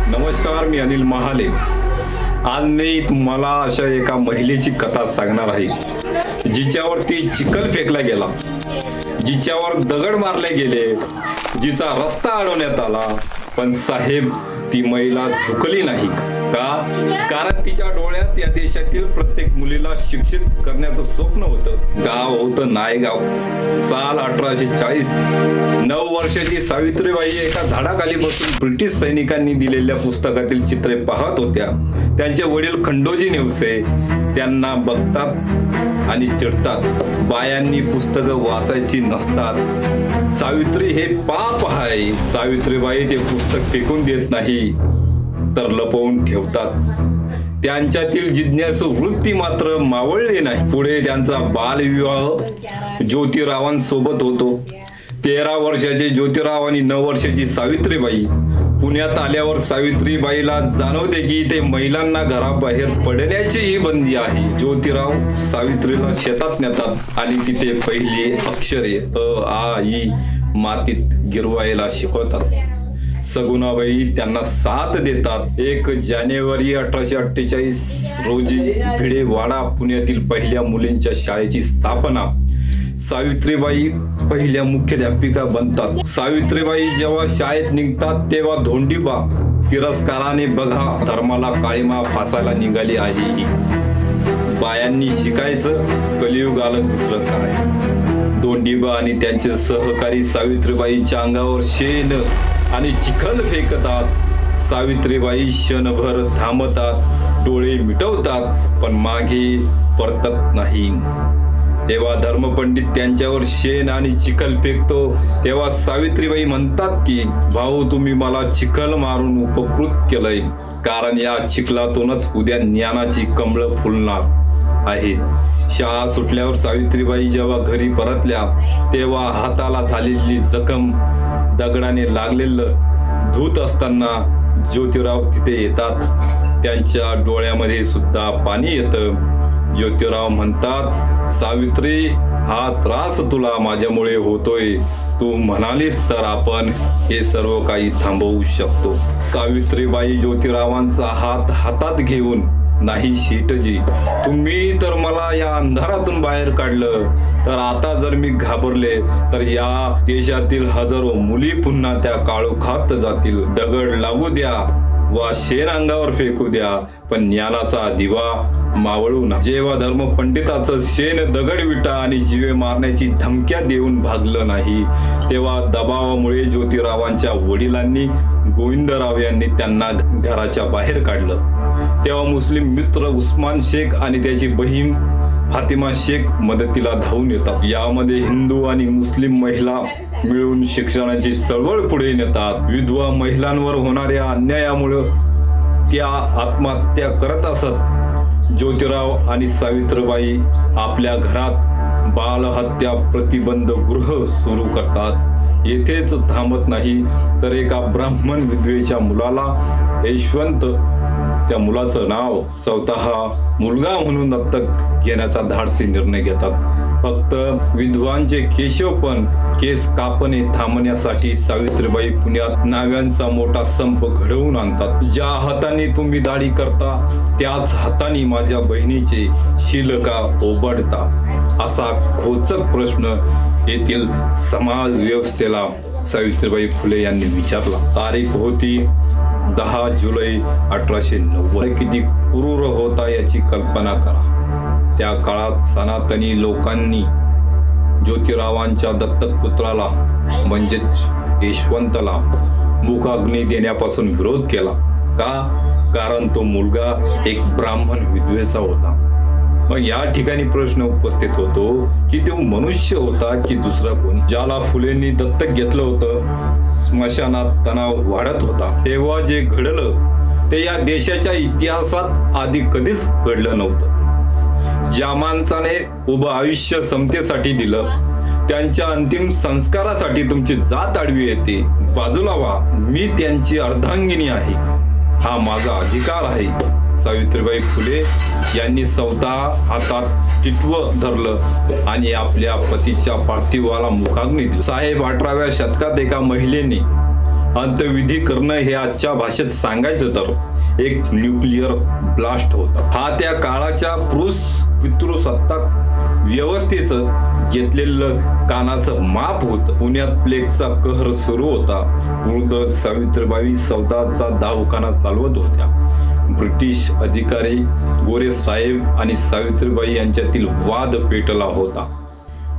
नमस्कार, मी अनिल महाले. आज मी तुम्हाला अशा एका महिलेची कथा सांगणार आहे जिच्यावरती चिखल फेकला गेला, जिच्यावर दगड मारले गेले, जिचा रस्ता अडवण्यात आला, पण साहेब ती महिला झुकली नाही. का? कारण तिच्या डोळ्यात या देशातील प्रत्येक मुलीला शिक्षित करण्याचं स्वप्न होतं. गाव होतं नायगाव. साल 1840. 9 वर्षाची सावित्रीबाई एका झाडाखाली बसून ब्रिटिश सैनिकांनी दिलेल्या पुस्तकातील चित्रे पाहत होत्या. त्यांचे वडील खंडोजी नेवसे त्यांना बघतात आणि चिडतात. बायांनी पुस्तकं वाचायची नसतात. सावित्री हे पाप आहे. सावित्रीबाई ते पुस्तक फेकून देत नाही, तर लपवून ठेवतात. त्यांच्यातील जिज्ञासू वृत्ती मात्र मावळली नाही. पुढे त्यांचा बालविवाह ज्योतिरावांसोबत होतो. 13 वर्षाचे ज्योतिराव आणि 9 वर्षाची सावित्रीबाई. पुण्यात आल्यावर सावित्रीबाईला जाणवते की ते महिलांना घराबाहेर पडण्याचीही बंदी आहे. ज्योतिराव सावित्रीला शेतात नेतात आणि तिथे पहिली अक्षरे आ ई मातीत गिरवायला शिकवतात. सगुणाबाई त्यांना साथ देतात. 1 जानेवारी 1848 रोजी भिडेवाडा पुण्यातील पहिल्या मुलींच्या शाळेची स्थापना. सावित्रीबाई पहिल्या मुख्याध्यापिका बनतात. सावित्रीबाई जेव्हा शाळेत निघतात तेव्हा धोंडीबा तिरस्काराने बघा धर्माला काळीमा फासायला निघाली आहे. बायांनी शिकायचं, कलियुग आलं दुसरं काय. धोंडीबा आणि त्यांचे सहकारी सावित्रीबाईच्या अंगावर शेण आणि चिखल फेकतात. सावित्रीबाई क्षणभर थांबतात, डोळे मिटवतात, पण मागे परतत नाही. तेव्हा धर्मपंडित त्यांच्यावर शेण आणि चिखल फेकतो. तेव्हा सावित्रीबाई म्हणतात की भाऊ, तुम्ही मला चिखल मारून उपकृत केलंय, कारण या चिखलातूनच उद्या ज्ञानाची कमळं फुलणार आहेत. शाळा सुटल्यावर सावित्रीबाई जेव्हा घरी परतल्या तेव्हा हाताला झालेली जखम, दगडाने लागलेलं धूत असताना ज्योतिराव तिथे येतात. त्यांच्या डोळ्यामध्ये सुद्धा पाणी येतं. ज्योतिराव म्हणतात, सावित्री, हा त्रास तुला माझ्यामुळे होतोय. तू म्हणालीस तर आपण हे सर्व काही थांबवू शकतो. सावित्रीबाई ज्योतिरावांचा हात हातात घेऊन, नाही शेटजी, तुम्ही तर मला या अंधारातून बाहेर काढलं, तर आता जर मी घाबरले तर या देशातील हजारो मुली पुन्हा त्या काळोखात जातील. दगड लागू द्या वा शेण अंगावर फेकू द्या, पण ज्ञानाचा दिवा मावळू ना. जेव्हा धर्मपंडिताचं शेण, दगड विटा आणि जीवे मारण्याची धमक्या देऊन भागलं नाही, तेव्हा दबावामुळे ज्योतिरावांच्या वडिलांनी, गोविंदराव यांनी त्यांना घराच्या बाहेर काढलं. तेव्हा मुस्लिम मित्र उस्मान शेख आणि त्याची बहीण फातिमा शेख मदतीला धावून येतात. यामध्ये हिंदू आणि मुस्लिम महिला मिळून शिक्षणाची चळवळ पुढे नेतात. विधवा महिलांवर होणाऱ्या अन्यायामुळे त्या आत्महत्या करत असत. ज्योतिराव आणि सावित्रीबाई आपल्या घरात बालहत्या प्रतिबंध गृह सुरू करतात. येथेच थांबत नाही, तर एका ब्राह्मण विधवेच्या मुलाला यशवंत, त्या मुलाचं नाव स्वतः मुलगा म्हणून दत्तक घेण्याचा धाडसी निर्णय घेतात. फक्त विधवांचे केशवपण, केस कापणे थांबण्यासाठी सावित्रीबाई पुण्यात नाव्यांचा मोठा संप घडवून आणतात. ज्या हाताने तुम्ही दाढी करता त्याच हाताने माझ्या बहिणीचे शिलका ओबडता, असा खोचक प्रश्न येथील समाज व्यवस्थेला सावित्रीबाई फुले यांनी विचारला. तारीख होती 10 जुलै 1890. किती क्रूर होता याची कल्पना करा. त्या काळात सनातनी लोकांनी ज्योतिरावांच्या दत्तक पुत्राला म्हणजेच यशवंतला मुखाग्नी देण्यापासून विरोध केला. का? कारण तो मुलगा एक ब्राह्मण विधवेचा होता. मग या ठिकाणी प्रश्न उपस्थित होतो की तो मनुष्य होता की दुसरा कोणी? ज्याला फुलेंनी दत्तक घेतलं होतं, स्मशानात तणाव वाढत होता. तेव्हा जे घडलं ते या देशाच्या इतिहासात आधी कधीच घडलं नव्हतं. ज्या माणसाने उभं आयुष्य समतेसाठी दिलं, त्यांच्या अंतिम संस्कारासाठी तुमची जात आडवी येते, बाजूला व्हा, मी त्यांची अर्धांगिनी आहे, हा माझा अधिकार आहे. सावित्रीबाई फुले यांनी स्वतः हातात टिटवं धरलं आणि आपल्या पतीच्या पार्थिवाला मुखाग्नी दिली. साहेब, 18व्या शतकात एका महिलेने अंत्यविधी करणं हे आजच्या भाषेत सांगायचं तर एक न्यूक्लिअर ब्लास्ट होता. हा त्या काळाच्या पुरुष पितृसत्ताक व्यवस्थेचं घेतलेलं कानाचं माप होतं. पुण्यात प्लेगचा कहर सुरू होता. वृद्ध सावित्रीबाई सौदाचा दवाखाना चालवत होत्या. ब्रिटिश अधिकारी गोरे साहेब आणि सावित्रीबाई यांच्यातील वाद पेटला होता.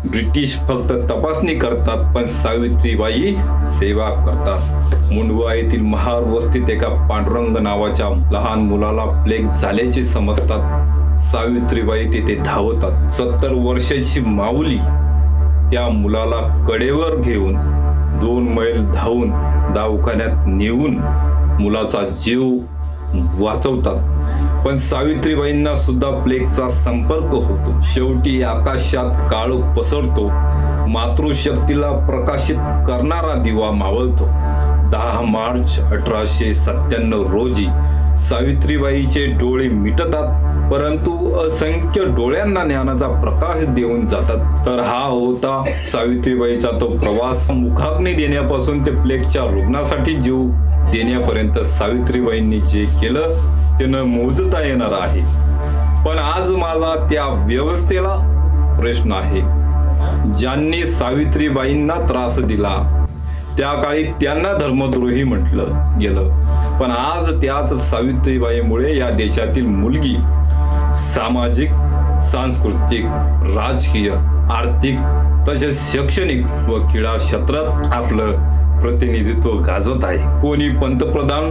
ब्रिटिश फक्त तपासणी करतात पण सावित्रीबाई सेवा करतात. मुंडवा येथील महार वस्तीत एका पांडुरंग नावाच्या लहान मुलाला प्लेग झाल्याचे समजतात. सावित्रीबाई तिथे धावतात. 70 वर्षाची माऊली त्या मुलाला कडेवर घेऊन 2 मैल धावून दवाखान्यात नेऊन मुलाचा जीव वाचवतात. पण सावित्रीबाईंना सुद्धा प्लेगचा संपर्क होतो. शेवटी आकाशात काळोख पसरतो. मातृशक्तीला प्रकाशित करणारा दिवा मावळतो. 10 मार्च 1897 रोजी सावित्रीबाईचे डोळे मिटतात, परंतु असंख्य डोळ्यांना ज्ञानाचा प्रकाश देऊन जातात. तर हा होता सावित्रीबाईचा तो प्रवास. मुखाग्नी देण्यापासून ते प्लेगच्या रुग्णासाठी जीव देण्यापर्यंत सावित्रीबाईंनी जे केलं ते न मोजता येणार आहे. पण आज माझा त्या व्यवस्थेला प्रश्न आहे. ज्यांनी सावित्रीबाईंना त्रास दिला त्या काळी त्यांना धर्मद्रोही म्हटलं गेलं. पण आज त्याच सावित्रीबाईमुळे या देशातील मुलगी सामाजिक, सांस्कृतिक, राजकीय, आर्थिक तसेच शैक्षणिक व क्रीडा क्षेत्रात आपलं प्रतिनिधित्व गाजवत आहे. कोणी पंतप्रधान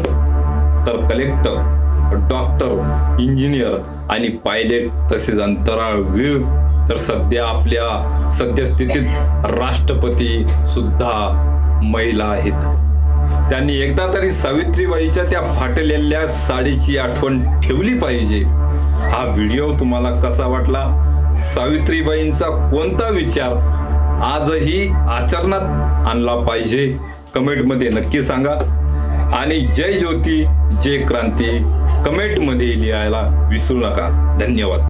तर कलेक्टर, डॉक्टर, इंजिनियर आणि पायलट तसेच अंतराळवीर तर सध्या आपल्या सद्यस्थितीत राष्ट्रपती सुद्धा महिला आहेत. त्यांनी एकदा तरी सावित्रीबाईच्या त्या फाटलेल्या साडीची आठवण ठेवली पाहिजे. हा व्हिडिओ तुम्हाला कसा वाटला? सावित्रीबाईंचा कोणता विचार आजही आचरणात आणला पाहिजे? कमेंटमध्ये नक्की सांगा. आणि जय ज्योती जय क्रांती कमेंटमध्ये लिहायला विसरू नका. धन्यवाद.